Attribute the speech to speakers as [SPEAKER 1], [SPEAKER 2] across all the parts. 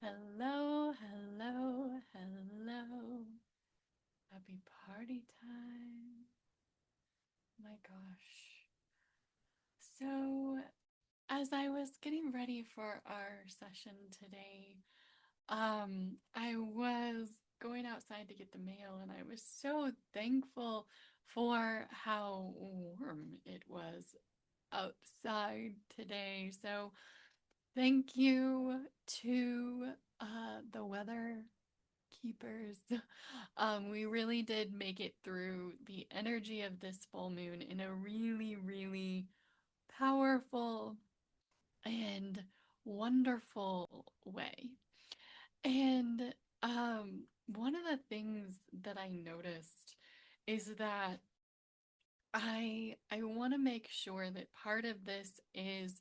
[SPEAKER 1] Hello, hello, hello. Happy party time. My gosh. So, as I was getting ready for our session today, I was going outside to get the mail and I was so thankful for how warm it was outside today. So, thank you to the weather keepers. We really did make it through the energy of this full moon in a really, really powerful and wonderful way. And one of the things that I noticed is that I want to make sure that part of this is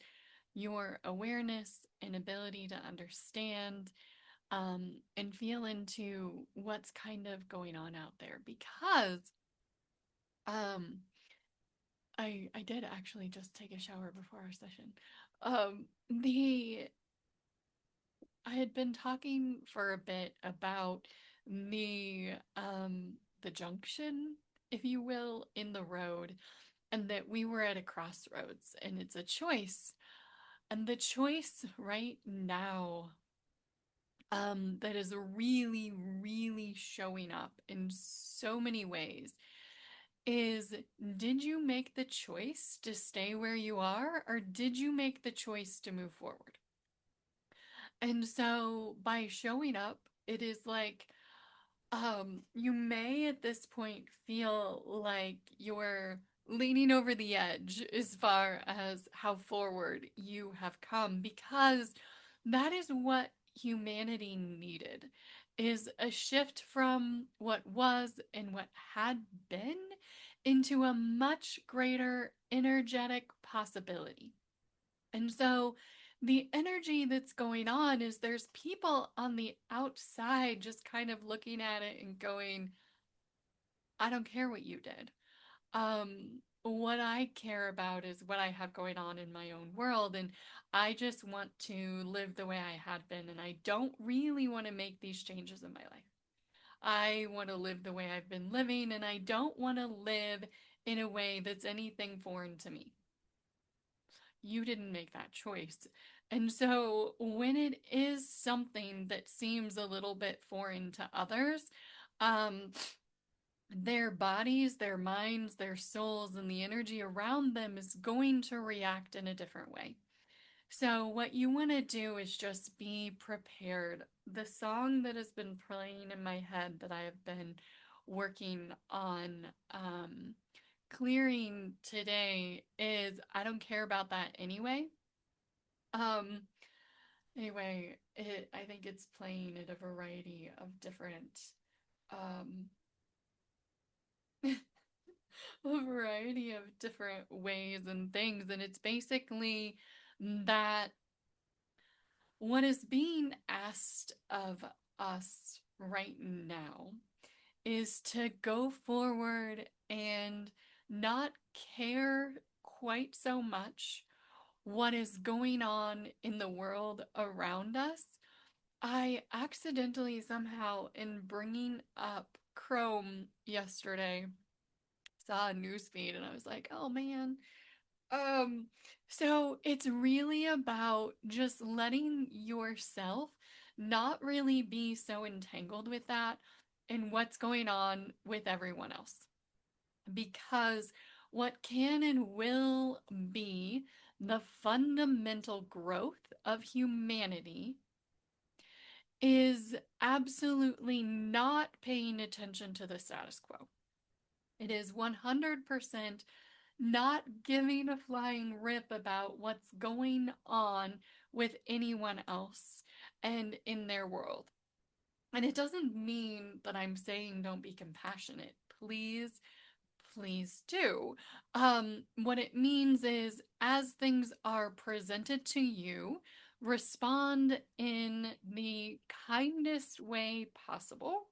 [SPEAKER 1] your awareness and ability to understand and feel into what's kind of going on out there because um, I did actually just take a shower before our session. The I had been talking for a bit about the junction, if you will, in the road, and that we were at a crossroads, and it's a choice. And the choice right now that is really, really showing up in so many ways is did you make the choice to stay where you are, or did you make the choice to move forward? And so by showing up, it is like you may at this point feel like you're leaning over the edge as far as how forward you have come because that is what humanity needed is a shift from what was and what had been into a much greater energetic possibility. And so the energy that's going on is there's people on the outside just kind of looking at it and going, I don't care what you did. What I care about is what I have going on in my own world, and I just want to live the way I had been, and I don't really want to make these changes in my life. I want to live the way I've been living, and I don't want to live in a way that's anything foreign to me. You didn't make that choice. And so when it is something that seems a little bit foreign to others, um, their bodies, their minds, their souls, and the energy around them is going to react in a different way. So, what you want to do is just be prepared. The song that has been playing in my head that I have been working on clearing today is I Don't Care About That Anyway. Um, anyway, I think it's playing at a variety of different um a variety of different ways and things, and it's basically that what is being asked of us right now is to go forward and not care quite so much what is going on in the world around us. I accidentally somehow, in bringing up Chrome yesterday, saw a newsfeed and I was like, oh man. Um, so it's really about just letting yourself not really be so entangled with that and what's going on with everyone else. Because what can and will be the fundamental growth of humanity is absolutely not paying attention to the status quo. It is 100% not giving a flying rip about what's going on with anyone else and in their world. And it doesn't mean that I'm saying don't be compassionate. Please, please do. What it means is as things are presented to you, respond in the kindest way possible.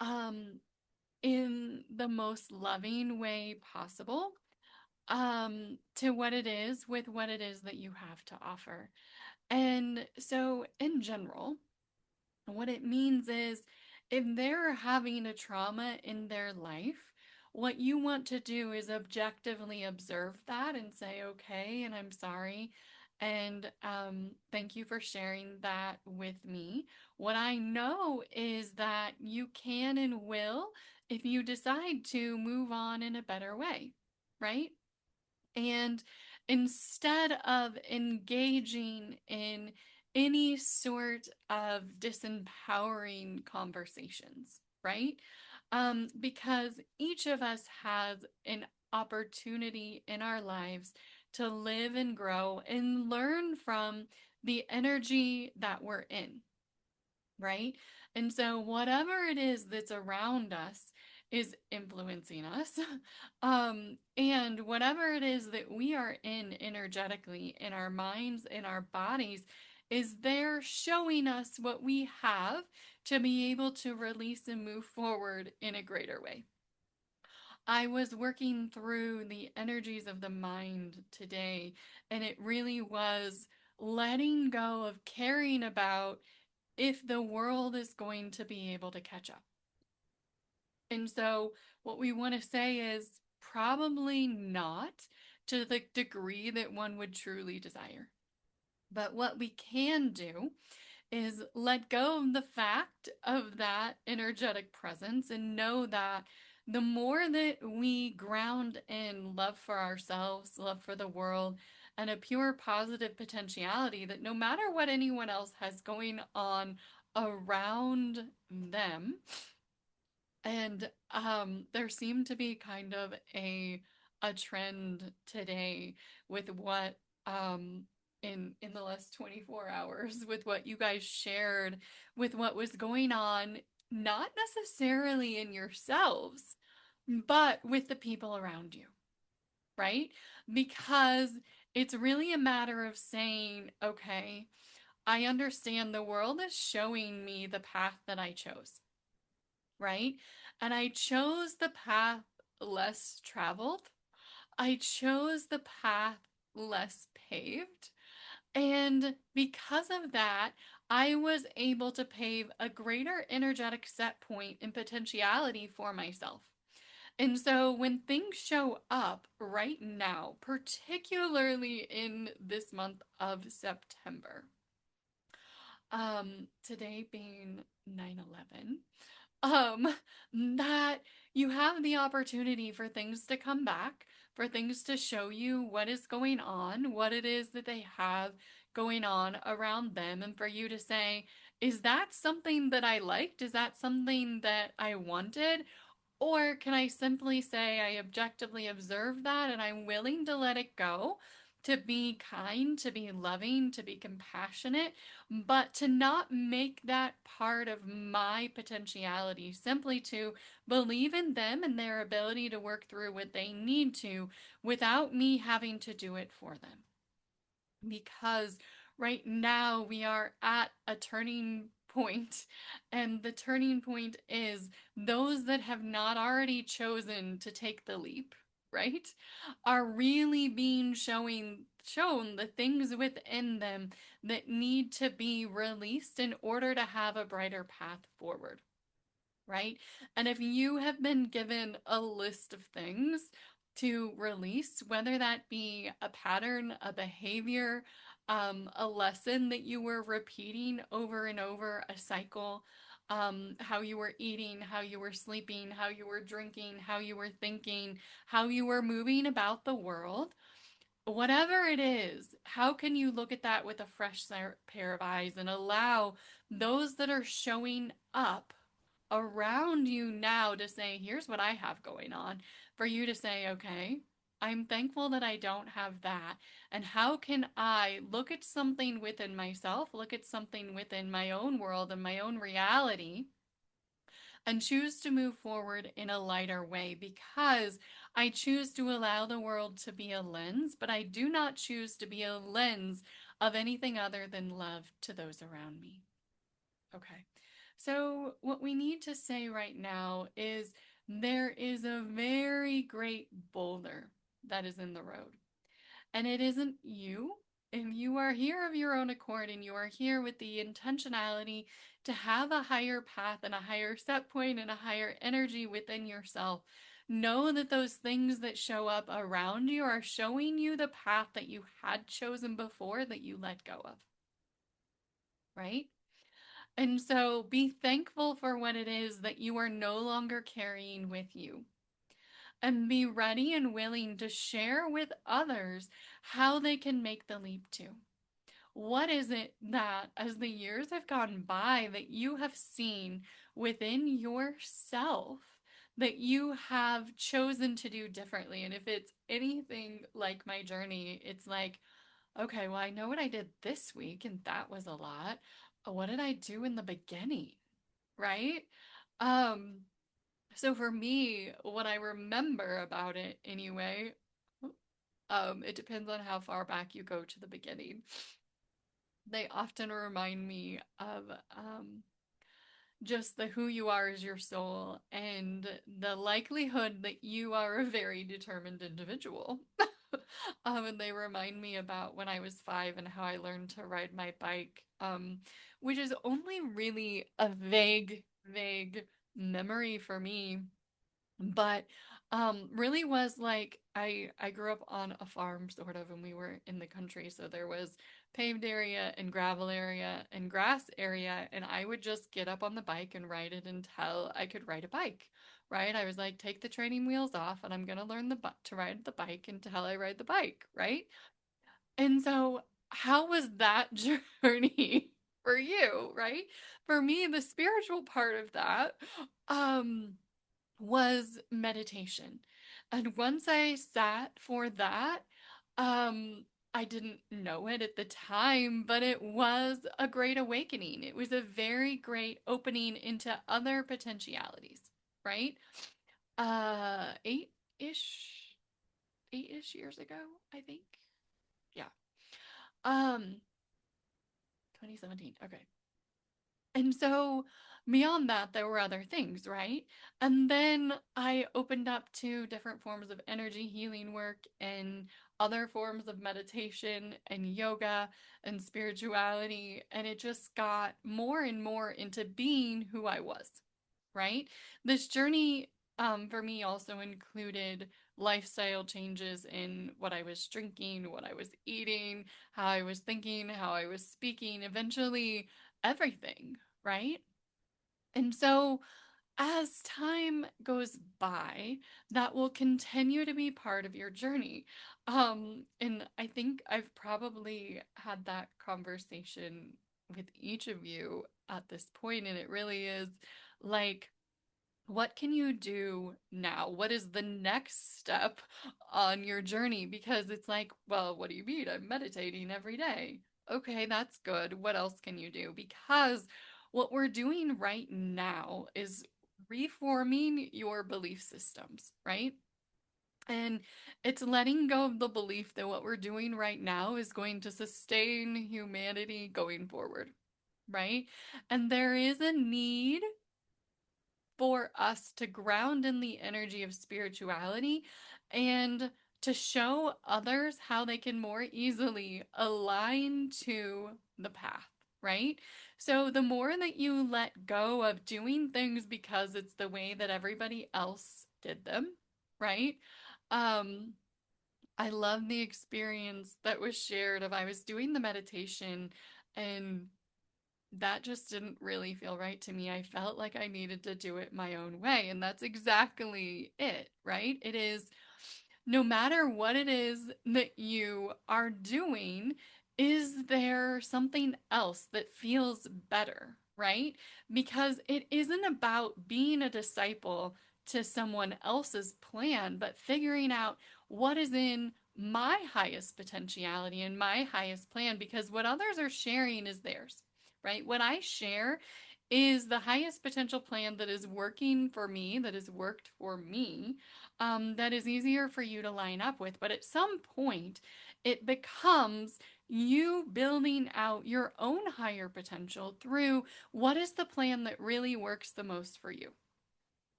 [SPEAKER 1] Um, in the most loving way possible to what it is with what it is that you have to offer. And so, in general, what it means is if they're having a trauma in their life, what you want to do is objectively observe that and say, okay, and I'm sorry. And thank you for sharing that with me. What I know is that you can and will, if you decide to, move on in a better way, right? And instead of engaging in any sort of disempowering conversations, right? Because each of us has an opportunity in our lives to live and grow and learn from the energy that we're in, right? And so, whatever it is that's around us is influencing us. And whatever it is that we are in energetically, in our minds, in our bodies, is there showing us what we have to be able to release and move forward in a greater way. I was working through the energies of the mind today, and it really was letting go of caring about if the world is going to be able to catch up. And so, what we want to say is probably not to the degree that one would truly desire. But what we can do is let go of the fact of that energetic presence and know that the more that we ground in love for ourselves, love for the world, and a pure positive potentiality, that no matter what anyone else has going on around them, and there seemed to be kind of a trend today with what in the last 24 hours with what you guys shared with what was going on, not necessarily in yourselves, but with the people around you, right? Because it's really a matter of saying, okay, I understand the world is showing me the path that I chose, right? And I chose the path less traveled. I chose the path less paved. And because of that, I was able to pave a greater energetic set point and potentiality for myself. And so when things show up right now, particularly in this month of September, today being 9/11, um that you have the opportunity for things to come back, for things to show you what is going on, what it is that they have going on around them, and for you to say, is that something that I liked? Is that something that I wanted? Or can I simply say I objectively observe that and I'm willing to let it go, to be kind, to be loving, to be compassionate, but to not make that part of my potentiality, simply to believe in them and their ability to work through what they need to without me having to do it for them. Because right now we are at a turning point, and the turning point is those that have not already chosen to take the leap, right, are really being shown the things within them that need to be released in order to have a brighter path forward, right? And if you have been given a list of things to release, whether that be a pattern, a behavior, a lesson that you were repeating over and over, a cycle, how you were eating, how you were sleeping, how you were drinking, how you were thinking, how you were moving about the world, whatever it is, how can you look at that with a fresh pair of eyes and allow those that are showing up around you now to say, here's what I have going on, for you to say, okay, I'm thankful that I don't have that. And how can I look at something within myself, look at something within my own world and my own reality, and choose to move forward in a lighter way, because I choose to allow the world to be a lens, but I do not choose to be a lens of anything other than love to those around me. Okay. So, what we need to say right now is there is a very great boulder that is in the road. And it isn't you, if you are here of your own accord and you are here with the intentionality to have a higher path and a higher set point and a higher energy within yourself, know that those things that show up around you are showing you the path that you had chosen before that you let go of, right? And so be thankful for what it is that you are no longer carrying with you. And be ready and willing to share with others how they can make the leap too. What is it that, as the years have gone by, that you have seen within yourself that you have chosen to do differently? And if it's anything like my journey, it's like, okay, well, I know what I did this week, and that was a lot. What did I do in the beginning? Right? Um, so for me, what I remember about it anyway, it depends on how far back you go to the beginning. They often remind me of just the who you are as your soul and the likelihood that you are a very determined individual. And they remind me about when I was 5 and how I learned to ride my bike, which is only really a vague memory for me, but really was like I grew up on a farm sort of, and we were in the country, so there was paved area and gravel area and grass area, and I would just get up on the bike and ride it until I could ride a bike, right? I was like, take the training wheels off and I'm gonna learn to ride the bike until I ride the bike, right? And so how was that journey for you, right? For me, the spiritual part of that, um was meditation. And once I sat for that, I didn't know it at the time, but it was a great awakening. It was a very great opening into other potentialities, right? 8-ish, 8-ish years ago, I think. Yeah. Um, 2017. Okay. And so beyond that, there were other things, right? And then I opened up to different forms of energy healing work and other forms of meditation and yoga and spirituality. And it just got more and more into being who I was, right? This journey for me also included lifestyle changes in what I was drinking, what I was eating, how I was thinking, how I was speaking, eventually everything, right? And so as time goes by, that will continue to be part of your journey. And I think I've probably had that conversation with each of you at this point, and it really is like, what can you do now? What is the next step on your journey? Because it's like, well, what do you mean? I'm meditating every day. Okay, that's good. What else can you do? Because what we're doing right now is reforming your belief systems, right? And it's letting go of the belief that what we're doing right now is going to sustain humanity going forward, right? And there is a need for us to ground in the energy of spirituality and to show others how they can more easily align to the path, right? So the more that you let go of doing things because it's the way that everybody else did them, right? Um, I love the experience that was shared of I was doing the meditation and that just didn't really feel right to me. I felt like I needed to do it my own way. And that's exactly it, right? It is no matter what it is that you are doing, is there something else that feels better, right? Because it isn't about being a disciple to someone else's plan, but figuring out what is in my highest potentiality and my highest plan, because what others are sharing is theirs, right? What I share is the highest potential plan that is working for me, that has worked for me, that is easier for you to line up with. But at some point, it becomes you building out your own higher potential through what is the plan that really works the most for you,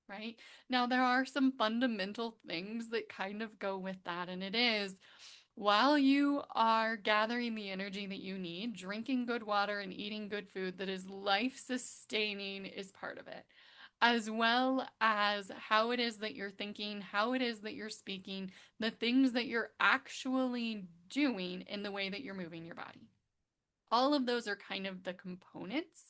[SPEAKER 1] right? Now, there are some fundamental things that kind of go with that, and it is while you are gathering the energy that you need, drinking good water and eating good food that is life sustaining is part of it, as well as how it is that you're thinking, how it is that you're speaking, the things that you're actually doing in the way that you're moving your body. All of those are kind of the components,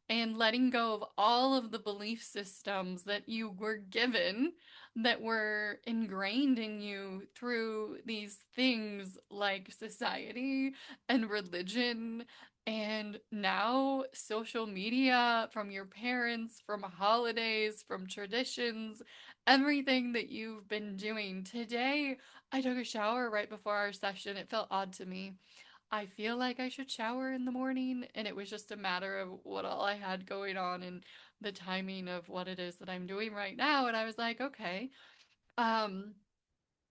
[SPEAKER 1] and letting go of all of the belief systems that you were given that were ingrained in you through these things like society and religion and now social media, from your parents, from holidays, from traditions, everything that you've been doing. Today, I took a shower right before our session. It felt odd to me. I feel like I should shower in the morning, and it was just a matter of what all I had going on and the timing of what it is that I'm doing right now. And I was like, okay. Um,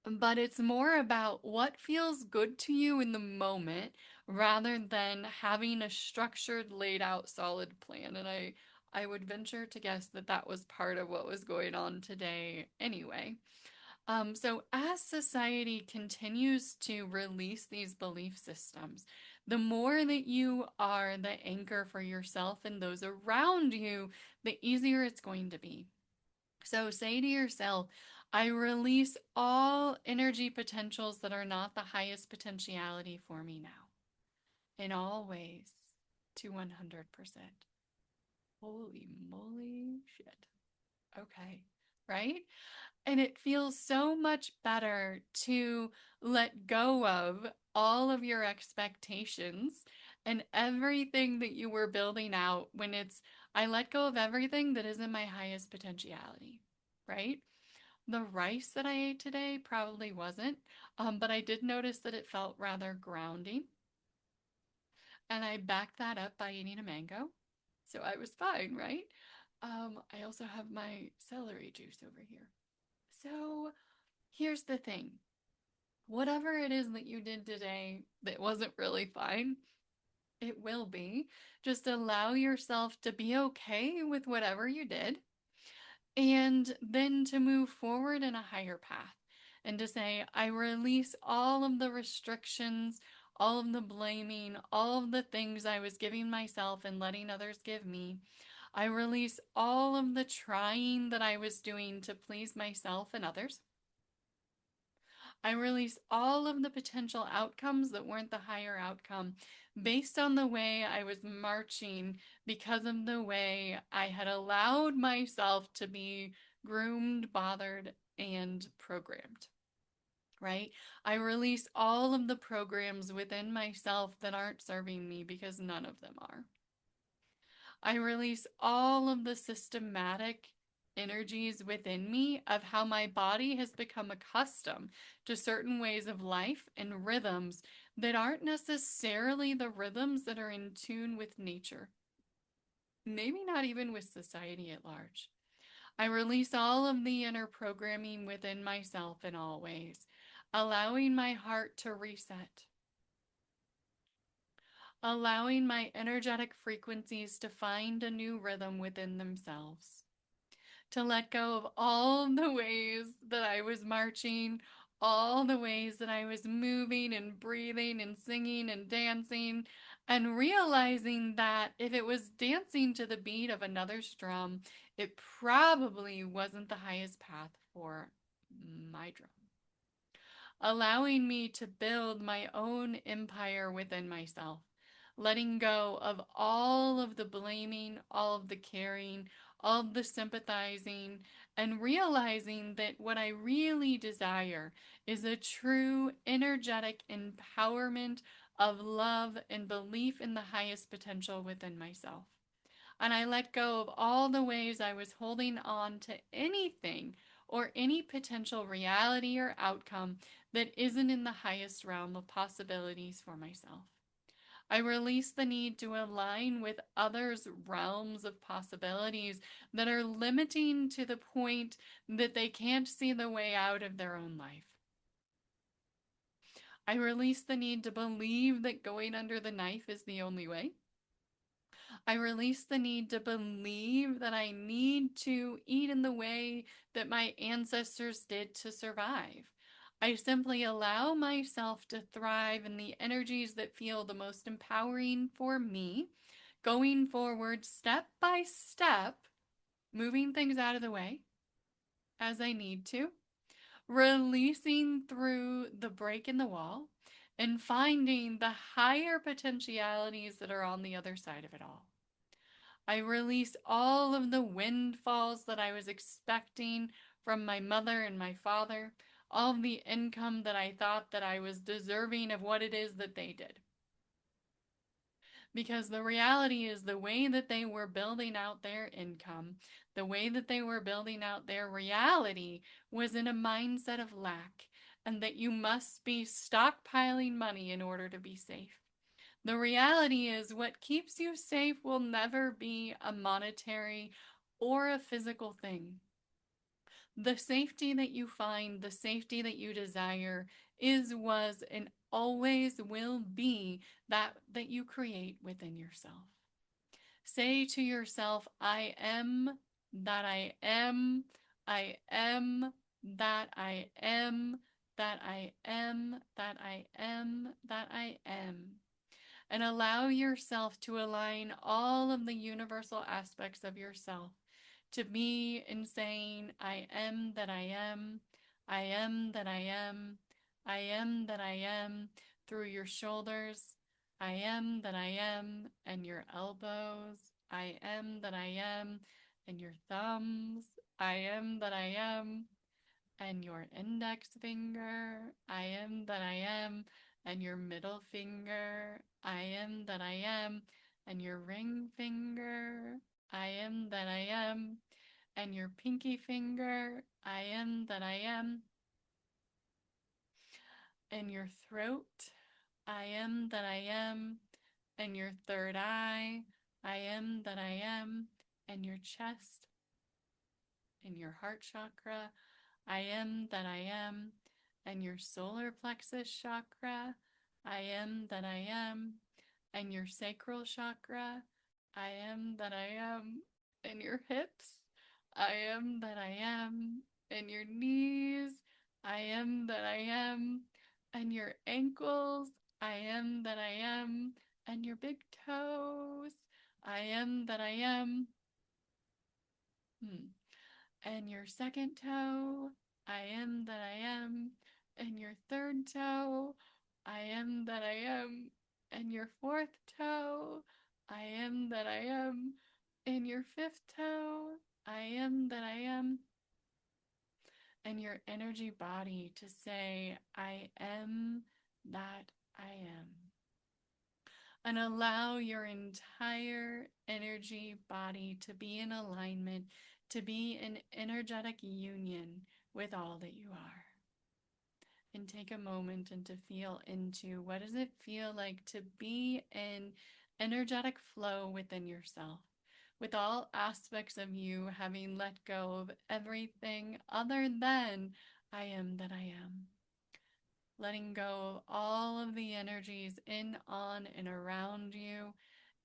[SPEAKER 1] but it's more about what feels good to you in the moment rather than having a structured, laid out, solid plan. And I would venture to guess that that was part of what was going on today anyway. So, as society continues to release these belief systems, the more that you are the anchor for yourself and those around you, the easier it's going to be. So, say to yourself, I release all energy potentials that are not the highest potentiality for me now, in all ways, to 100%. Holy moly shit. Okay, right? And it feels so much better to let go of all of your expectations and everything that you were building out when it's, I let go of everything that isn't my highest potentiality, right? The rice that I ate today probably wasn't, but I did notice that it felt rather grounding. And I backed that up by eating a mango. So I was fine, right? I also have my celery juice over here. So here's the thing, whatever it is that you did today that wasn't really fine, it will be. Just allow yourself to be okay with whatever you did and then to move forward in a higher path and to say, I release all of the restrictions, all of the blaming, all of the things I was giving myself and letting others give me. I release all of the trying that I was doing to please myself and others. I release all of the potential outcomes that weren't the higher outcome based on the way I was marching because of the way I had allowed myself to be groomed, bothered, and programmed. Right? I release all of the programs within myself that aren't serving me because none of them are. I release all of the systematic energies within me of how my body has become accustomed to certain ways of life and rhythms that aren't necessarily the rhythms that are in tune with nature, maybe not even with society at large. I release all of the inner programming within myself in all ways, allowing my heart to reset, allowing my energetic frequencies to find a new rhythm within themselves, to let go of all the ways that I was marching, all the ways that I was moving and breathing and singing and dancing, and realizing that if it was dancing to the beat of another's drum, it probably wasn't the highest path for my drum. Allowing me to build my own empire within myself, letting go of all of the blaming, all of the caring, all of the sympathizing, and realizing that what I really desire is a true energetic empowerment of love and belief in the highest potential within myself. And I let go of all the ways I was holding on to anything or any potential reality or outcome that isn't in the highest realm of possibilities for myself. I release the need to align with others' realms of possibilities that are limiting to the point that they can't see the way out of their own life. I release the need to believe that going under the knife is the only way. I release the need to believe that I need to eat in the way that my ancestors did to survive. I simply allow myself to thrive in the energies that feel the most empowering for me, going forward step by step, moving things out of the way as I need to, releasing through the break in the wall, and finding the higher potentialities that are on the other side of it all. I release all of the windfalls that I was expecting from my mother and my father, all of the income that I thought that I was deserving of what it is that they did. Because the reality is the way that they were building out their income, the way that they were building out their reality was in a mindset of lack, and that you must be stockpiling money in order to be safe. The reality is what keeps you safe will never be a monetary or a physical thing. The safety that you find, the safety that you desire is, was, and always will be that you create within yourself. Say to yourself, I am that I am, I am that I am, that I am, that I am, that I am. And allow yourself to align all of the universal aspects of yourself to be in saying, I am that I am, I am that I am, I am that I am, through your shoulders, I am that I am, and your elbows, I am that I am, and your thumbs, I am that I am, and your index finger, I am that I am, and your middle finger, I am that I am, and your ring finger, I am that I am, and your pinky finger, I am that I am, and your throat, I am that I am, and your third eye, I am that I am, and your chest, and your heart chakra, I am that I am, and your solar plexus chakra, I am that I am, and your sacral chakra, I am that I am, and your hips, I am that I am, and your knees, I am that I am, and your ankles, I am that I am, and your big toes, I am that I am. And your second toe, I am that I am, and your third toe, I am that I am, and your fourth toe, I am that I am, and your fifth toe, I am that I am, and your energy body to say, I am that I am. And allow your entire energy body to be in alignment, to be in energetic union with all that you are. And take a moment and to feel into what does it feel like to be in energetic flow within yourself, with all aspects of you having let go of everything other than I am that I am. Letting go of all of the energies in, on, and around you.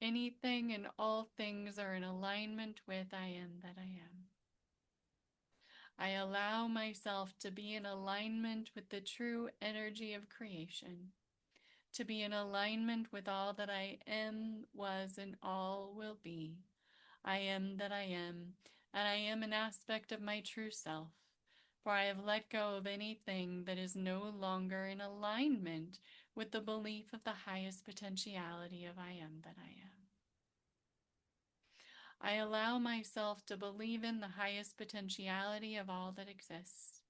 [SPEAKER 1] Anything and all things are in alignment with I am that I am. I allow myself to be in alignment with the true energy of creation, to be in alignment with all that I am, was, and all will be. I am that I am, and I am an aspect of my true self, for I have let go of anything that is no longer in alignment with the belief of the highest potentiality of I am that I am. I allow myself to believe in the highest potentiality of all that exists.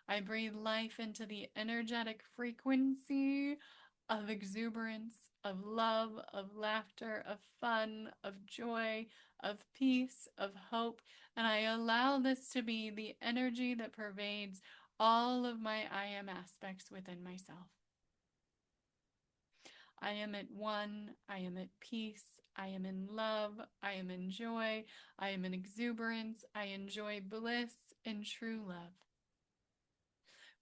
[SPEAKER 1] I breathe life into the energetic frequency of exuberance, of love, of laughter, of fun, of joy, of peace, of hope, and I allow this to be the energy that pervades all of my I am aspects within myself. I am at one, I am at peace, I am in love, I am in joy, I am in exuberance, I enjoy bliss and true love.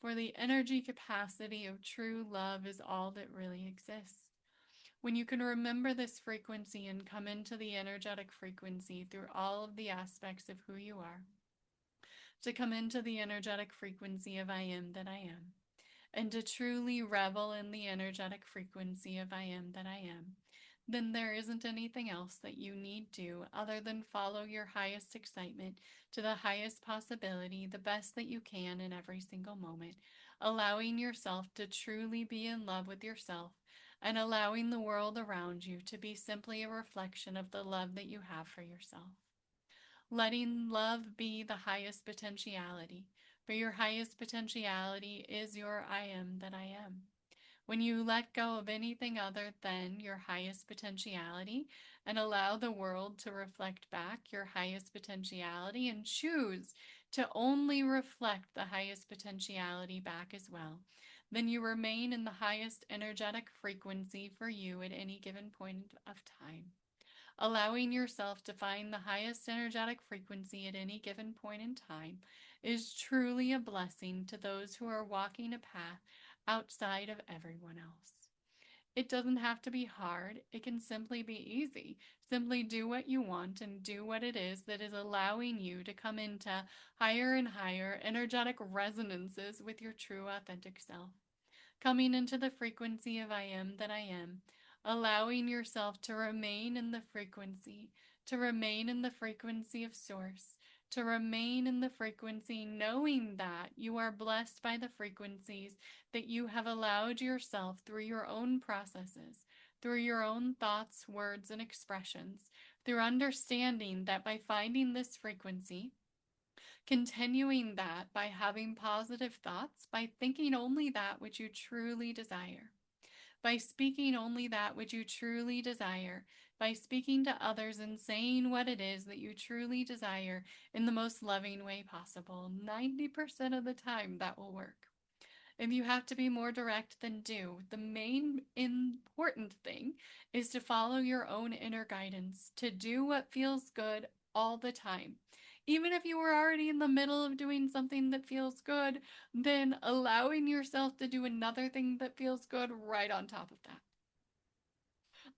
[SPEAKER 1] For the energy capacity of true love is all that really exists. When you can remember this frequency and come into the energetic frequency through all of the aspects of who you are, to come into the energetic frequency of I am that I am, and to truly revel in the energetic frequency of I am that I am, then there isn't anything else that you need do other than follow your highest excitement to the highest possibility, the best that you can in every single moment, allowing yourself to truly be in love with yourself and allowing the world around you to be simply a reflection of the love that you have for yourself. Letting love be the highest potentiality, for your highest potentiality is your I am that I am. When you let go of anything other than your highest potentiality and allow the world to reflect back your highest potentiality and choose to only reflect the highest potentiality back as well, then you remain in the highest energetic frequency for you at any given point of time. Allowing yourself to find the highest energetic frequency at any given point in time is truly a blessing to those who are walking a path outside of everyone else. It doesn't have to be hard, it can simply be easy. Simply do what you want and do what it is that is allowing you to come into higher and higher energetic resonances with your true authentic self. Coming into the frequency of I am that I am, allowing yourself to remain in the frequency, to remain in the frequency of Source, to remain in the frequency, knowing that you are blessed by the frequencies that you have allowed yourself through your own processes, through your own thoughts, words, and expressions, through understanding that by finding this frequency, continuing that by having positive thoughts, by thinking only that which you truly desire, by speaking only that which you truly desire, by speaking to others and saying what it is that you truly desire in the most loving way possible. 90% of the time, that will work. If you have to be more direct, than do. The main important thing is to follow your own inner guidance, to do what feels good all the time. Even if you were already in the middle of doing something that feels good, then allowing yourself to do another thing that feels good right on top of that.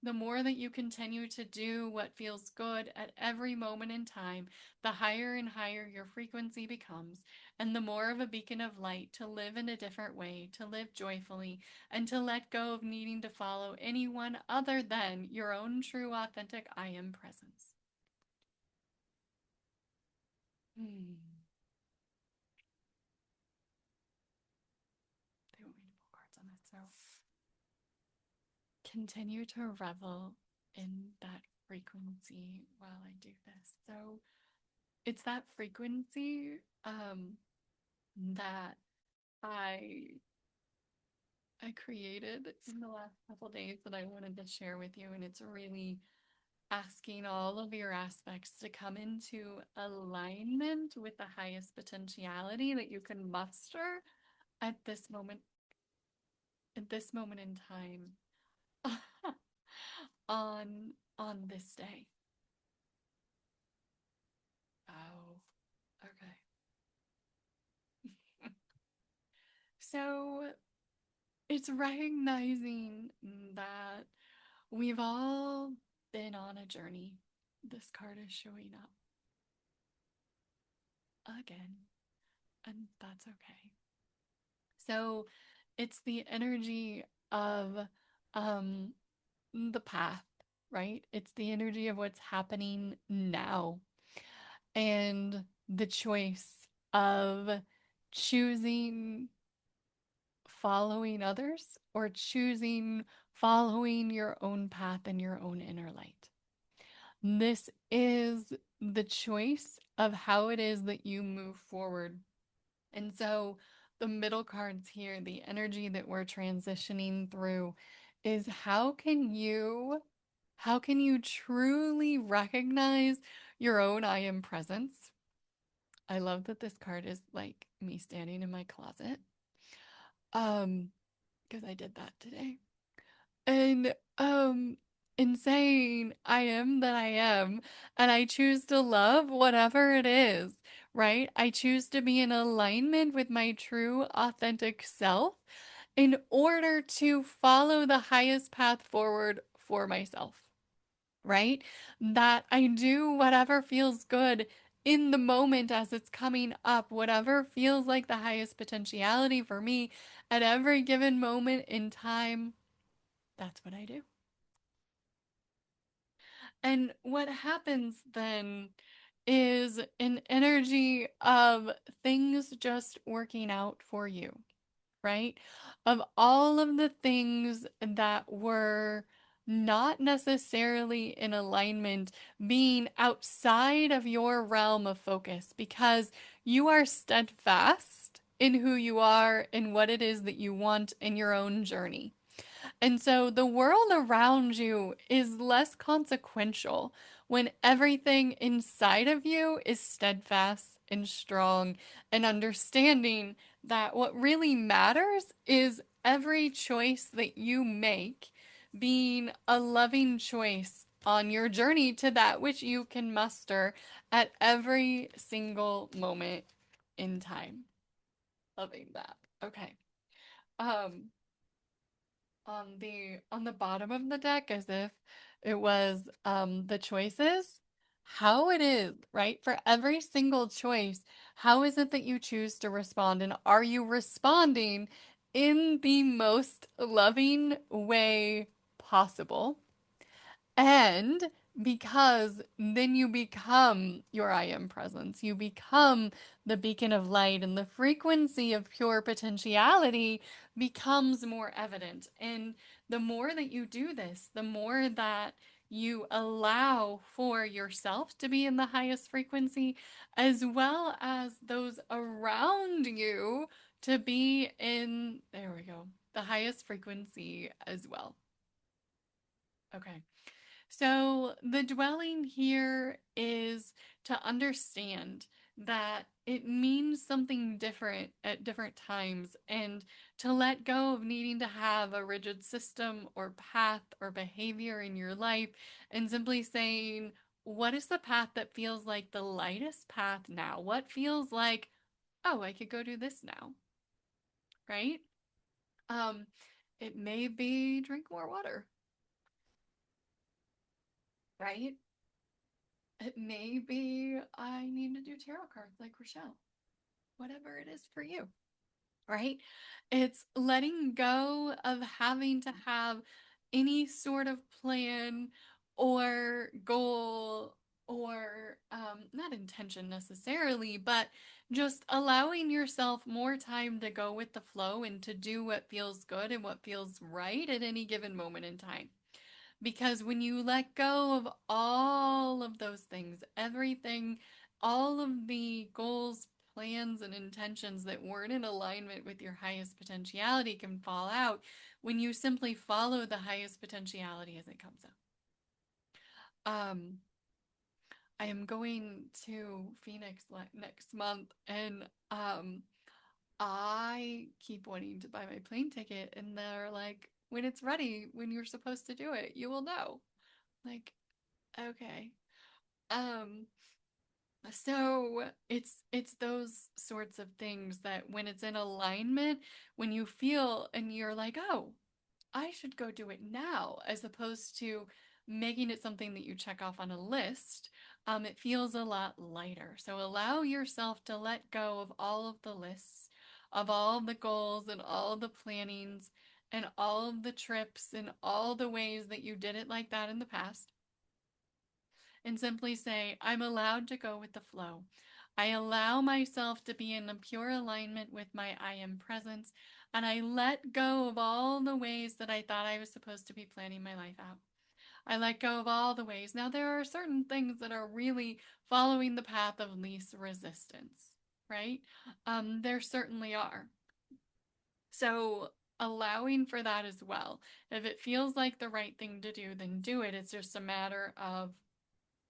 [SPEAKER 1] The more that you continue to do what feels good at every moment in time, the higher and higher your frequency becomes, and the more of a beacon of light to live in a different way, to live joyfully, and to let go of needing to follow anyone other than your own true, authentic I am presence. They want me to pull cards on this, so continue to revel in that frequency while I do this. So it's that frequency that I I created in the last couple days that I wanted to share with you, and it's really asking all of your aspects to come into alignment with the highest potentiality that you can muster at this moment in time on this day. Oh, okay. So it's recognizing that we've all been on a journey. This card is showing up again, and that's okay. So it's the energy of um the path, right? It's the energy of what's happening now and the choice of choosing following others or choosing following your own path and your own inner light. This is the choice of how it is that you move forward. And so the middle cards here, the energy that we're transitioning through is how can you truly recognize your own I am presence? I love that this card is like me standing in my closet. Because I did that today. And in saying I am that I am, and I choose to love whatever it is, right? I choose to be in alignment with my true authentic self in order to follow the highest path forward for myself, right? That I do whatever feels good in the moment as it's coming up, whatever feels like the highest potentiality for me at every given moment in time, that's what I do. And what happens then is an energy of things just working out for you, right? Of all of the things that were not necessarily in alignment being outside of your realm of focus because you are steadfast in who you are and what it is that you want in your own journey. And so the world around you is less consequential when everything inside of you is steadfast and strong and understanding that what really matters is every choice that you make being a loving choice on your journey to that which you can muster at every single moment in time. Loving that. Okay. Um, on the bottom of the deck as if it was the choices, how it is, right? For every single choice, how is it that you choose to respond, and are you responding in the most loving way possible? And because then you become your I am presence, you become the beacon of light, and the frequency of pure potentiality becomes more evident. And the more that you do this, the more that you allow for yourself to be in the highest frequency, as well as those around you to be in, there we go, the highest frequency as well. Okay. So, the dwelling here is to understand that it means something different at different times, and to let go of needing to have a rigid system or path or behavior in your life, and simply saying, what is the path that feels like the lightest path now? What feels like, oh, I could go do this now, right? Um, it may be drink more water, right? Maybe I need to do tarot cards like Rochelle. Whatever it is for you, right? It's letting go of having to have any sort of plan or goal or not intention necessarily, but just allowing yourself more time to go with the flow and to do what feels good and what feels right at any given moment in time. Because when you let go of all of those things, everything, all of the goals, plans, and intentions that weren't in alignment with your highest potentiality can fall out when you simply follow the highest potentiality as it comes up. I am going to Phoenix next month, and I keep wanting to buy my plane ticket, and they're like, when it's ready, when you're supposed to do it, you will know. Like, okay. Um, so it's those sorts of things that when it's in alignment, when you feel and you're like, "Oh, I should go do it now," as opposed to making it something that you check off on a list, it feels a lot lighter. So allow yourself to let go of all of the lists, of all the goals and all the plannings and all of the trips and all the ways that you did it like that in the past, and simply say, I'm allowed to go with the flow. I allow myself to be in a pure alignment with my I am presence, and I let go of all the ways that I thought I was supposed to be planning my life out. I let go of all the ways. Now, there are certain things that are really following the path of least resistance, right? There certainly are. So, allowing for that as well. If it feels like the right thing to do, then do it. It's just a matter of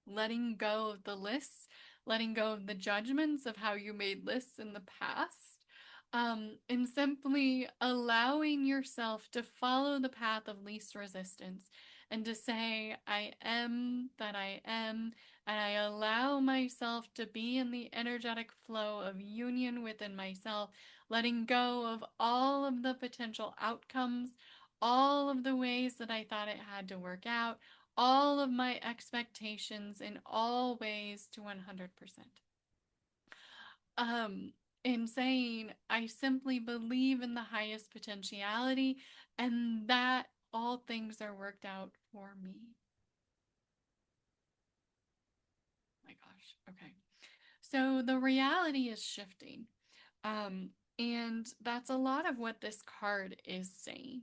[SPEAKER 1] letting go of the lists, letting go of the judgments of how you made lists in the past, and simply allowing yourself to follow the path of least resistance and to say, I am that I am, and I allow myself to be in the energetic flow of union within myself, letting go of all of the potential outcomes, all of the ways that I thought it had to work out, all of my expectations in all ways to 100%. Um, in saying, I simply believe in the highest potentiality and that all things are worked out for me. My gosh. Okay. So the reality is shifting. Um, and that's a lot of what this card is saying,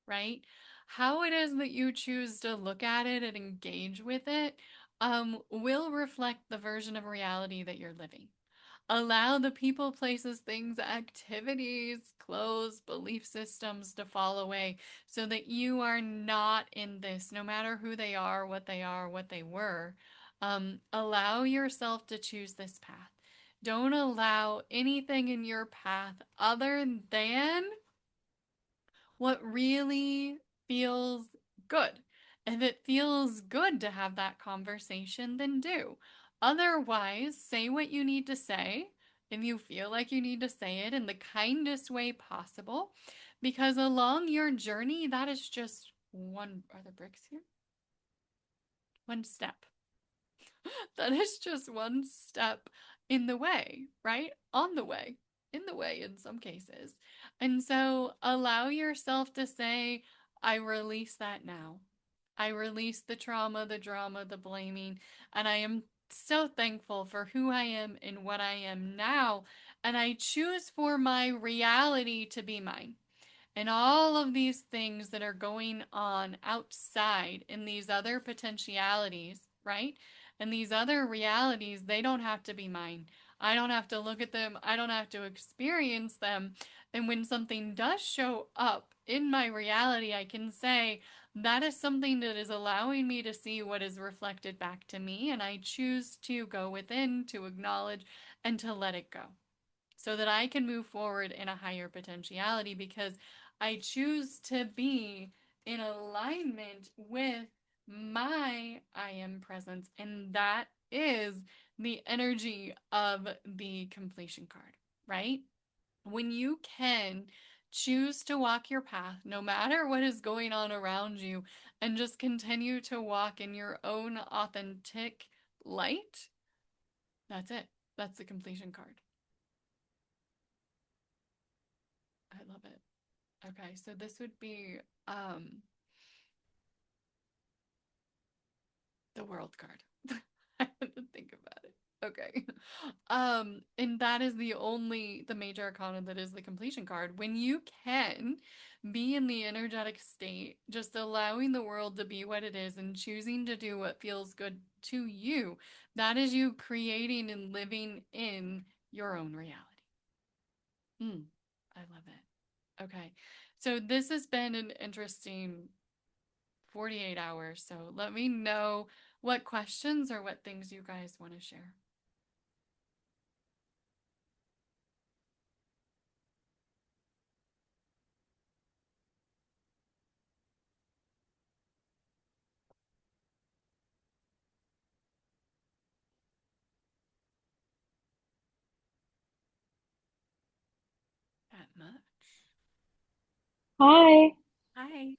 [SPEAKER 1] right? How it is that you choose to look at it and engage with it will reflect the version of reality that you're living. Allow the people, places, things, activities, clothes, belief systems to fall away so that you are not in this, no matter who they are, what they were. Allow yourself to choose this path. Don't allow anything in your path other than what really feels good. If it feels good to have that conversation, then do. Otherwise, say what you need to say if you feel like you need to say it in the kindest way possible, because along your journey, that is just one. Are there bricks here? One step. That is just one step in the way, right? On the way, in the way in some cases. And so allow yourself to say, I release that now. I release the trauma, the drama, the blaming, and I am so thankful for who I am and what I am now. And I choose for my reality to be mine. And all of these things that are going on outside in these other potentialities, right? And these other realities, they don't have to be mine. I don't have to look at them. I don't have to experience them. And when something does show up in my reality, I can say, that is something that is allowing me to see what is reflected back to me. And I choose to go within, to acknowledge, and to let it go so that I can move forward in a higher potentiality because I choose to be in alignment with my I am presence. And that is the energy of the completion card, right? When you can choose to walk your path, no matter what is going on around you, and just continue to walk in your own authentic light, that's it. That's the completion card. I love it. Okay, so this would be um the world card. I had to think about it. Okay. And that is the major arcana that is the completion card. When you can be in the energetic state, just allowing the world to be what it is and choosing to do what feels good to you, that is you creating and living in your own reality. I love it. Okay. So this has been an interesting 48 hours. So let me know what questions or what things you guys want to share. That much.
[SPEAKER 2] Hi.
[SPEAKER 1] Hi.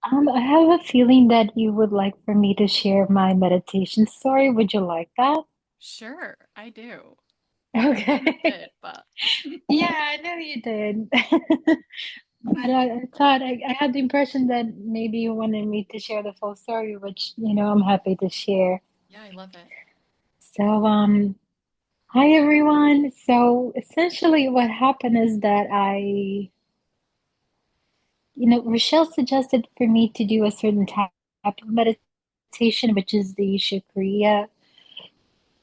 [SPEAKER 2] I have a feeling that you would like for me to share my meditation story. Would you like that?
[SPEAKER 1] Sure, I do. I kind of
[SPEAKER 2] Okay.
[SPEAKER 1] did, but
[SPEAKER 2] Yeah, I know you did. But I thought I had the impression that maybe you wanted me to share the full story, which, I'm happy to share.
[SPEAKER 1] yeah, I love it.
[SPEAKER 2] So, hi everyone. So essentially what happened is that Rochelle suggested for me to do a certain type of meditation, which is the Shakriya.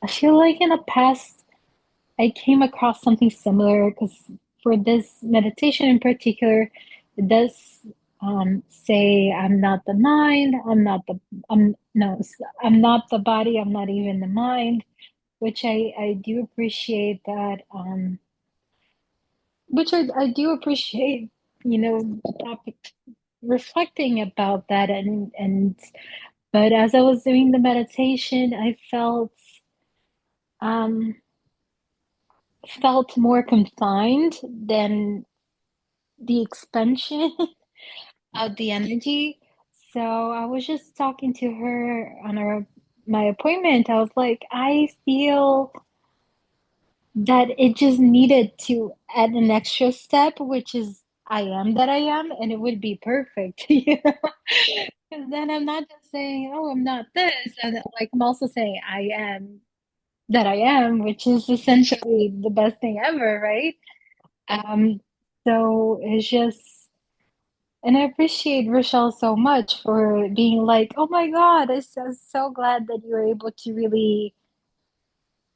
[SPEAKER 2] I feel like in the past I came across something similar because for this meditation in particular, it does say I'm not the mind, I'm no, I'm not the body, I'm not even the mind, which I do appreciate that, which I do appreciate, topic reflecting about that but as I was doing the meditation, I um felt more confined than the expansion of the energy. So I was just talking to her on our my appointment. I was like, I feel that it just needed to add an extra step, which is I am that I am, and it would be perfect, you know? 'Cause then I'm not just saying, oh, I'm not this, and like I'm also saying I am that I am, which is essentially the best thing ever, right? Um, so it's just, and I appreciate Rochelle so much for being like, oh my God, I'm so glad that you were able to really,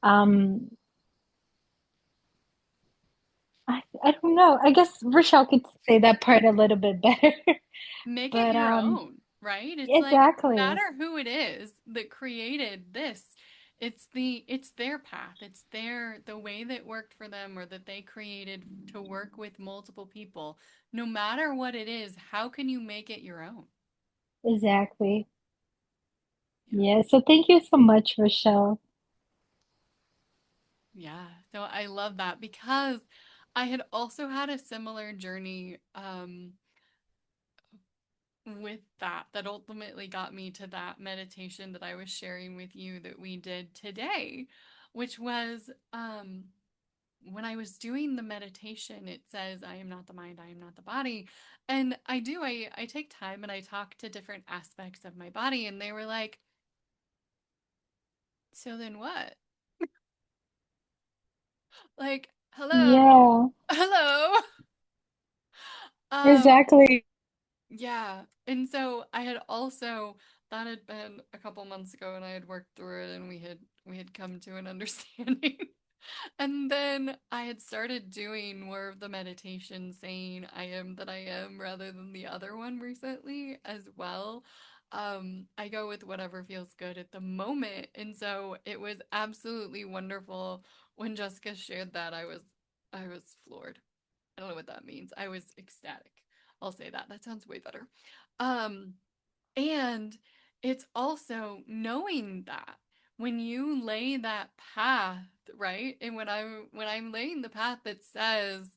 [SPEAKER 2] um, I don't know. I guess Rochelle could say that part a little bit better.
[SPEAKER 1] Make it
[SPEAKER 2] But
[SPEAKER 1] your own, right? It's like no
[SPEAKER 2] exactly.
[SPEAKER 1] matter who it is that created this, it's their path. It's the way that worked for them or that they created to work with multiple people. No matter what it is, how can you make it your own?
[SPEAKER 2] Exactly.
[SPEAKER 1] Yeah.
[SPEAKER 2] Yeah. So thank you so much, Rochelle.
[SPEAKER 1] Yeah. So I love that because I had also had a similar journey with that ultimately got me to that meditation that I was sharing with you that we did today, which was when I was doing the meditation, it says, I am not the mind, I am not the body. And I take time and I talk to different aspects of my body, and they were like, so then what? Like, hello,
[SPEAKER 2] Yeah,
[SPEAKER 1] hello. Um,
[SPEAKER 2] exactly.
[SPEAKER 1] Yeah. And so I had also that had been a couple months ago and I had worked through it and we had come to an understanding. And then I had started doing more of the meditation saying I am that I am rather than the other one recently as well. I go with whatever feels good at the moment. And so it was absolutely wonderful when Jessica shared that. I was floored. I don't know what that means. I was ecstatic. I'll say that. That sounds way better. Um, and it's also knowing that when you lay that path, right? And when I'm laying the path that says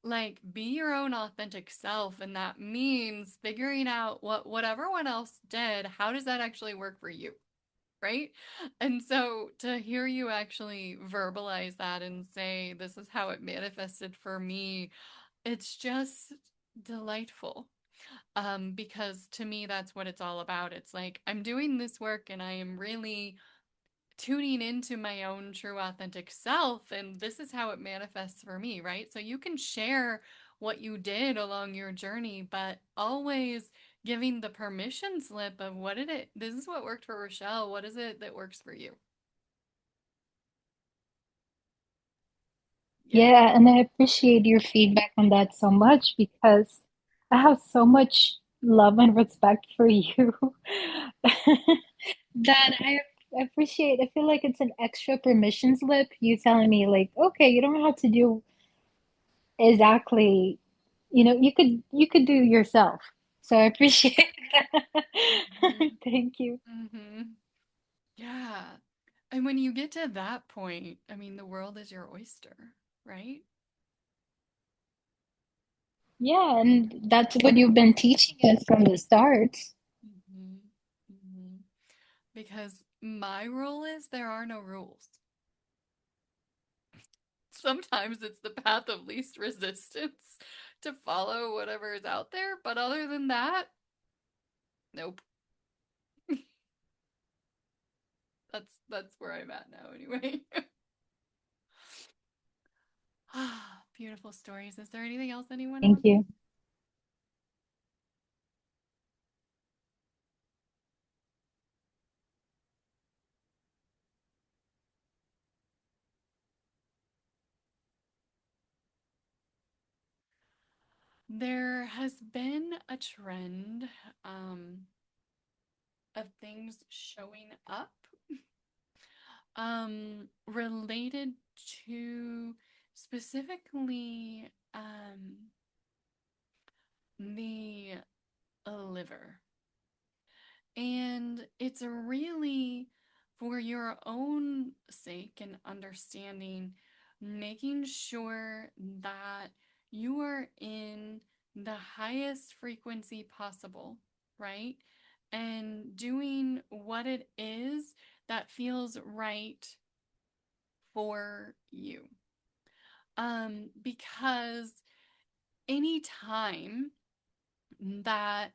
[SPEAKER 1] like be your own authentic self, and that means figuring out what everyone else did, how does that actually work for you? Right? And so to hear you actually verbalize that and say, this is how it manifested for me, it's just delightful. Because to me, that's what it's all about. It's like I'm doing this work and I am really tuning into my own true authentic self, and this is how it manifests for me, right? So you can share what you did along your journey, but always giving the permission slip of what did it, this is what worked for Rochelle. What is it that works for you? Yeah.
[SPEAKER 2] Yeah, and I appreciate your feedback on that so much because I have so much love and respect for you that I appreciate. I feel like it's an extra permission slip, you telling me like, okay, you don't have to do exactly, you could do yourself. So I appreciate that.
[SPEAKER 1] Hmm.
[SPEAKER 2] Thank you.
[SPEAKER 1] Hmm. Yeah. And when you get to that point, I mean, the world is your oyster, right?
[SPEAKER 2] Yeah, and that's what you've been teaching us from the start.
[SPEAKER 1] Hmm. Hmm. Because my rule is there are no rules. Sometimes it's the path of least resistance to follow whatever is out there, but other than that, nope. That's where I'm at now anyway. Ah, beautiful stories. Is there anything else anyone
[SPEAKER 2] Thank
[SPEAKER 1] wants?
[SPEAKER 2] you.
[SPEAKER 1] There has been a trend um, of things showing up related to specifically the liver. And it's really for your own sake and understanding, making sure that you are in the highest frequency possible, right? And doing what it is that feels right for you. Because anytime that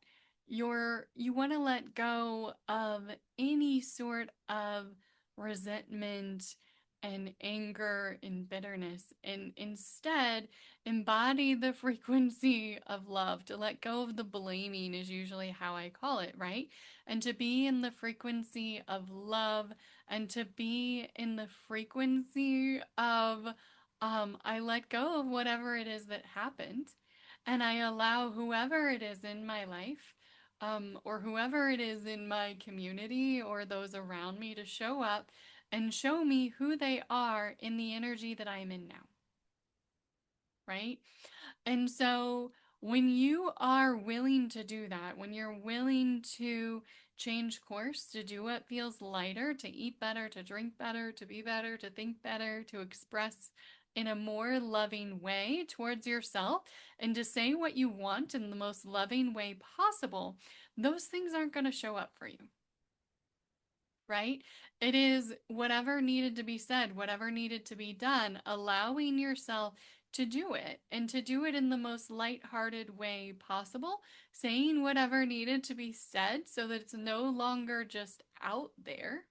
[SPEAKER 1] you want to let go of any sort of resentment and anger and bitterness and instead embody the frequency of love. To let go of the blaming is usually how I call it, right? And to be in the frequency of love and to be in the frequency of I let go of whatever it is that happened and I allow whoever it is in my life, or whoever it is in my community or those around me to show up and show me who they are in the energy that I'm in now, right? And so when you are willing to do that, when you're willing to change course, to do what feels lighter, to eat better, to drink better, to be better, to think better, to express in a more loving way towards yourself, and to say what you want in the most loving way possible, those things aren't going to show up for you, right? It is whatever needed to be said, whatever needed to be done, allowing yourself to do it and to do it in the most lighthearted way possible, saying whatever needed to be said so that it's no longer just out there,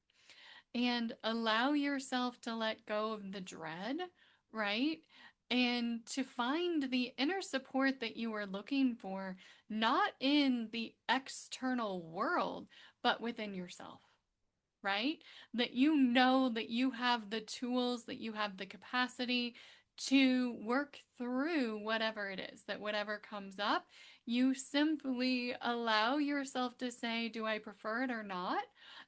[SPEAKER 1] and allow yourself to let go of the dread, right? And to find the inner support that you are looking for, not in the external world, but within yourself, right? That you know that you have the tools, that you have the capacity to work through whatever it is, that whatever comes up, you simply allow yourself to say, do I prefer it or not?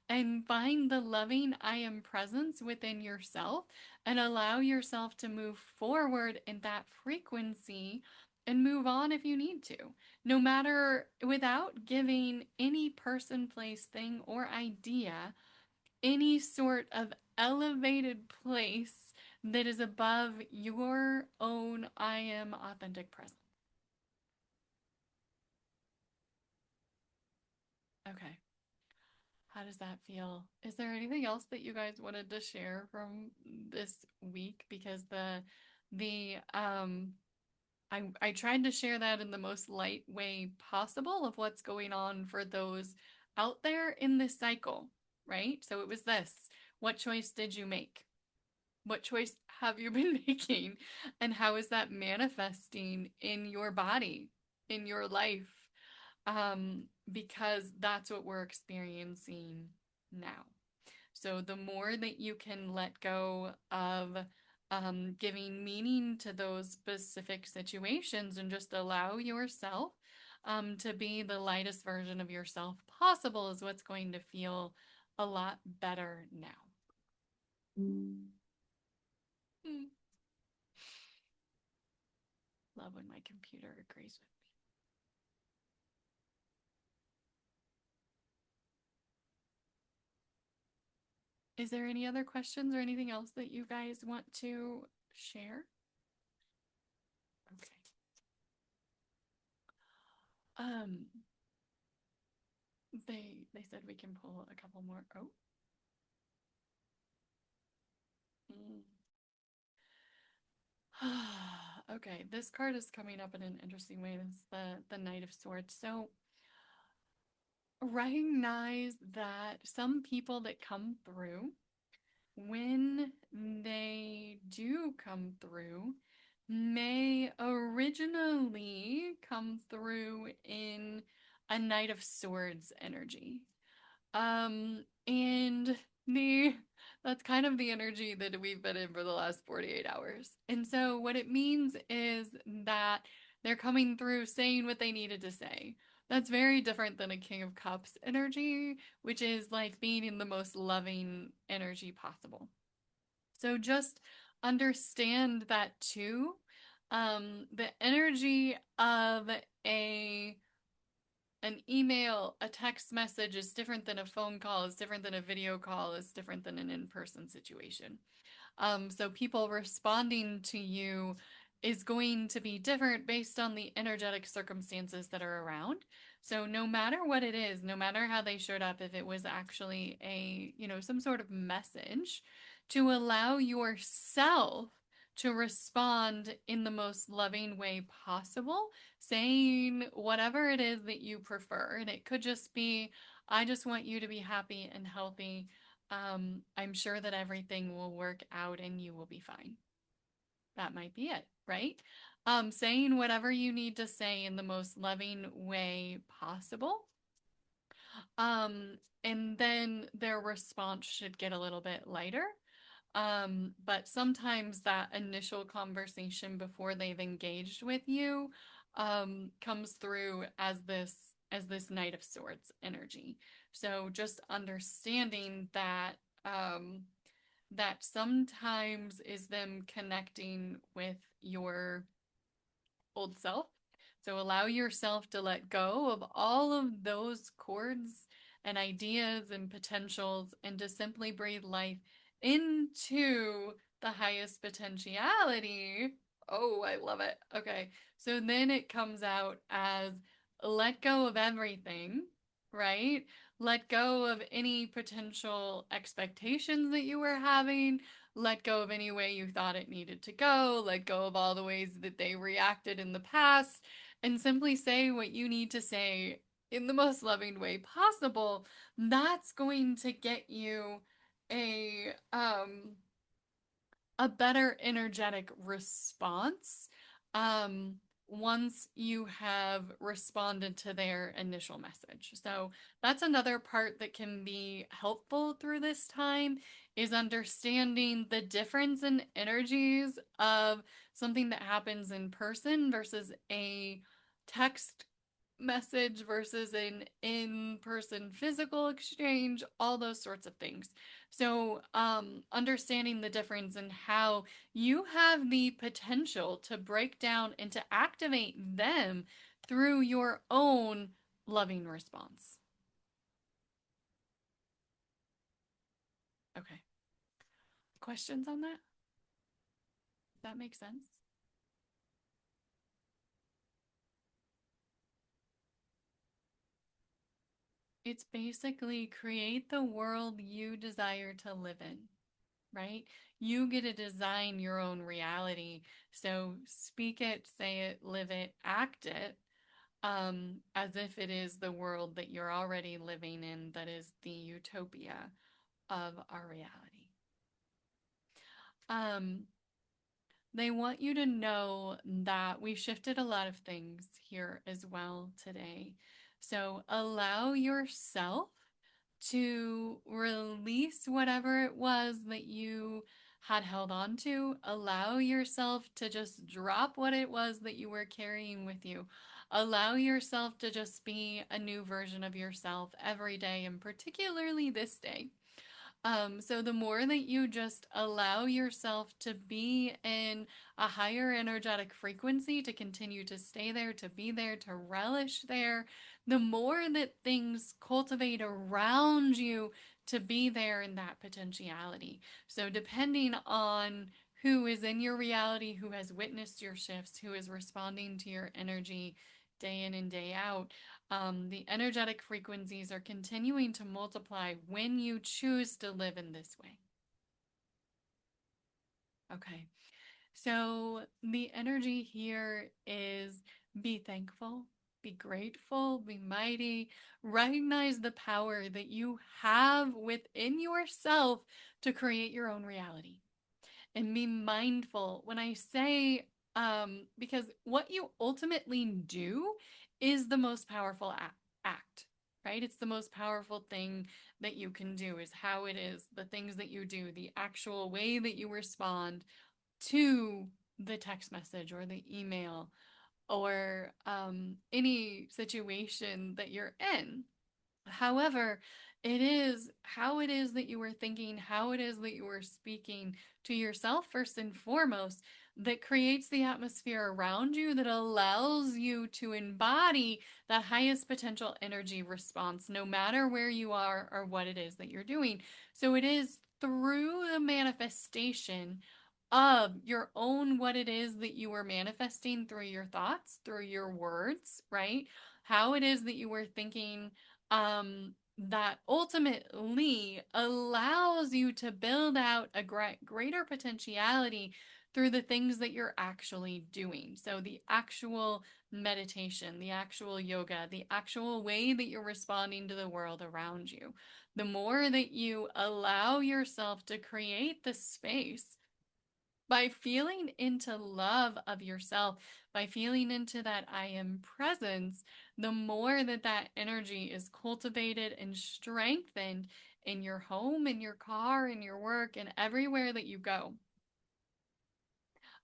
[SPEAKER 1] And find the loving I am presence within yourself and allow yourself to move forward in that frequency and move on if you need to, no matter without giving any person, place, thing, or idea any sort of elevated place that is above your own I am authentic presence. Okay. How does that feel? Is there anything else that you guys wanted to share from this week? Because the I tried to share that in the most light way possible of what's going on for those out there in this cycle, right? So it was this. What choice did you make? What choice have you been making? And how is that manifesting in your body, in your life? Because that's what we're experiencing now. So the more that you can let go of giving meaning to those specific situations and just allow yourself to be the lightest version of yourself possible is what's going to feel a lot better now. Mm. Love when my computer agrees with me. Is there any other questions or anything else that you guys want to share? Okay. Um, they said we can pull a couple more. Oh. Mm. Okay, this card is coming up in an interesting way. This is the Knight of Swords. So recognize that some people that come through, when they do come through, may originally come through in a Knight of Swords energy. And the that's kind of the energy that we've been in for the last 48 hours. And so what it means is that they're coming through saying what they needed to say. That's very different than a King of Cups energy, which is like being in the most loving energy possible. So just understand that too. The energy of a an email, a text message is different than a phone call, is different than a video call, is different than an in-person situation. So people responding to you is going to be different based on the energetic circumstances that are around. So no matter what it is, no matter how they showed up, if it was actually a, some sort of message, to allow yourself to respond in the most loving way possible, saying whatever it is that you prefer. And it could just be, I just want you to be happy and healthy. I'm sure that everything will work out and you will be fine. That might be it, right? Saying whatever you need to say in the most loving way possible. And then their response should get a little bit lighter. But sometimes that initial conversation before they've engaged with you comes through as this Knight of Swords energy. So just understanding that sometimes is them connecting with your old self. So allow yourself to let go of all of those cords and ideas and potentials and to simply breathe life into the highest potentiality. Oh, I love it. Okay. So then it comes out as let go of everything, right? Let go of any potential expectations that you were having. Let go of any way you thought it needed to go. Let go of all the ways that they reacted in the past. And simply say what you need to say in the most loving way possible. That's going to get you a um a better energetic response um, once you have responded to their initial message. So that's another part that can be helpful through this time is understanding the difference in energies of something that happens in person versus a text message versus an in-person physical exchange, all those sorts of things. So, understanding the difference and how you have the potential to break down and to activate them through your own loving response. Okay. Questions on that? Does that make sense? It's basically create the world you desire to live in, right? You get to design your own reality. So speak it, say it, live it, act it as if it is the world that you're already living in, that is the utopia of our reality. Um, they want you to know that we shifted a lot of things here as well today. So allow yourself to release whatever it was that you had held on to. Allow yourself to just drop what it was that you were carrying with you. Allow yourself to just be a new version of yourself every day, and particularly this day. So the more that you just allow yourself to be in a higher energetic frequency, to continue to stay there, to be there, to relish there, the more that things cultivate around you to be there in that potentiality. So depending on who is in your reality, who has witnessed your shifts, who is responding to your energy day in and day out, the energetic frequencies are continuing to multiply when you choose to live in this way. Okay, so the energy here is be thankful, be grateful, be mighty, recognize the power that you have within yourself to create your own reality. And be mindful when I say, because what you ultimately do is the most powerful act, right? It's the most powerful thing that you can do, is how it is, the things that you do, the actual way that you respond to the text message or the email or any situation that you're in. However, it is how it is that you were thinking, how it is that you were speaking to yourself first and foremost, that creates the atmosphere around you that allows you to embody that highest potential energy response, no matter where you are or what it is that you're doing. So it is through the manifestation of your own what it is that you were manifesting through your thoughts, through your words, right? How it is that you were thinking, that ultimately allows you to build out a greater potentiality through the things that you're actually doing. So the actual meditation, the actual yoga, the actual way that you're responding to the world around you. The more that you allow yourself to create the space by feeling into love of yourself, by feeling into that I am presence, the more that that energy is cultivated and strengthened in your home, in your car, in your work, and everywhere that you go.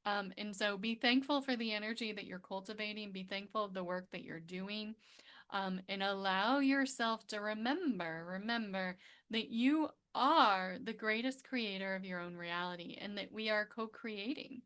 [SPEAKER 1] And so be thankful for the energy that you're cultivating, be thankful of the work that you're doing, and allow yourself to remember that you are the greatest creator of your own reality and that we are co-creating.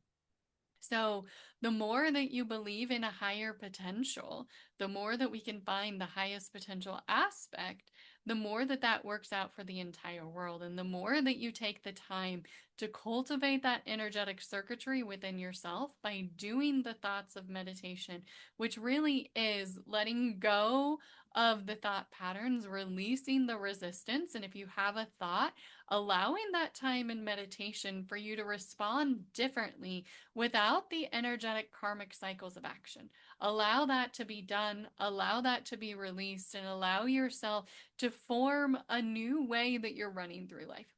[SPEAKER 1] So, the more that you believe in a higher potential, the more that we can find the highest potential aspect, the more that that works out for the entire world. And the more that you take the time to cultivate that energetic circuitry within yourself by doing the thoughts of meditation, which really is letting go of the thought patterns, releasing the resistance. And if you have a thought, allowing that time in meditation for you to respond differently without the energetic karmic cycles of action. Allow that to be done, allow that to be released, and allow yourself to form a new way that you're running through life.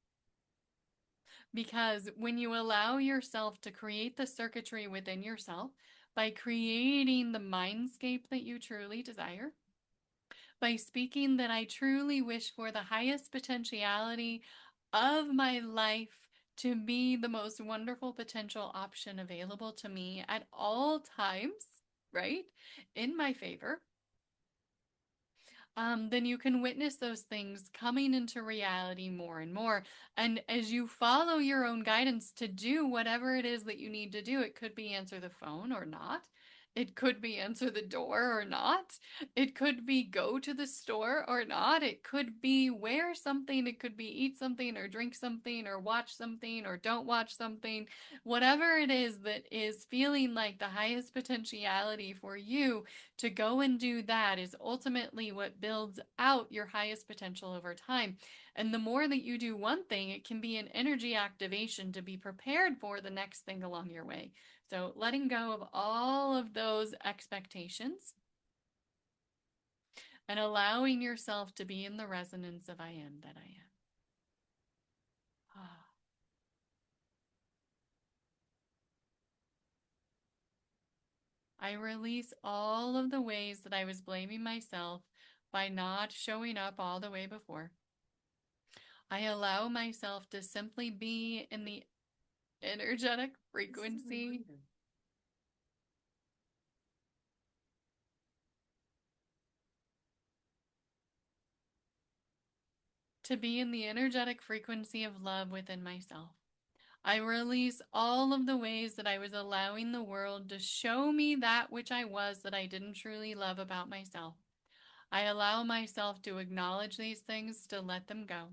[SPEAKER 1] Because when you allow yourself to create the circuitry within yourself by creating the mindscape that you truly desire, by speaking that I truly wish for the highest potentiality of my life to be the most wonderful potential option available to me at all times, right? In my favor, then you can witness those things coming into reality more and more. And as you follow your own guidance to do whatever it is that you need to do, it could be answer the phone or not. It could be answer the door or not. It could be go to the store or not. It could be wear something. It could be eat something or drink something or watch something or don't watch something. Whatever it is that is feeling like the highest potentiality for you to go and do that is ultimately what builds out your highest potential over time. And the more that you do one thing, it can be an energy activation to be prepared for the next thing along your way. So letting go of all of those expectations and allowing yourself to be in the resonance of I am that I am. Ah. I release all of the ways that I was blaming myself by not showing up all the way before. I allow myself to simply be in the energetic frequency to be in the energetic frequency of love within myself. I release all of the ways that I was allowing the world to show me that which I was that I didn't truly love about myself. I allow myself to acknowledge these things, to let them go,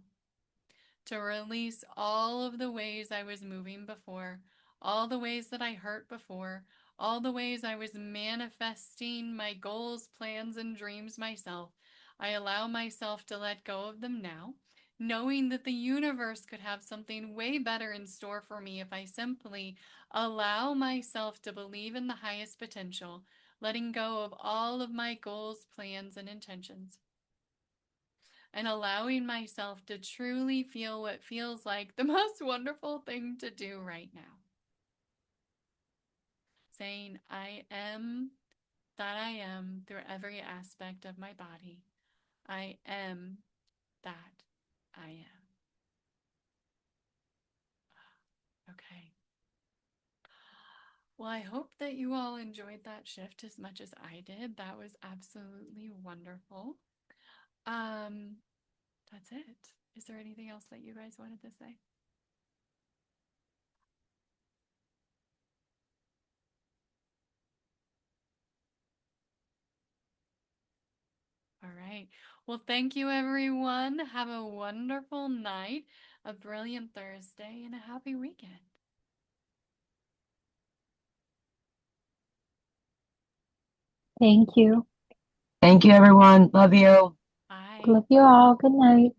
[SPEAKER 1] to release all of the ways I was moving before, all the ways that I hurt before, all the ways I was manifesting my goals, plans, and dreams myself. I allow myself to let go of them now, knowing that the universe could have something way better in store for me if I simply allow myself to believe in the highest potential, letting go of all of my goals, plans, and intentions, and allowing myself to truly feel what feels like the most wonderful thing to do right now. Saying, I am that I am through every aspect of my body. I am that I am. Okay. Well, I hope that you all enjoyed that shift as much as I did. That was absolutely wonderful. Um, that's it. Is there anything else that you guys wanted to say? All right. Well, thank you, everyone. Have a wonderful night, a brilliant Thursday, and a happy weekend.
[SPEAKER 2] Thank you.
[SPEAKER 3] Thank you, everyone. Love you.
[SPEAKER 1] Bye.
[SPEAKER 2] Love you all. Good night.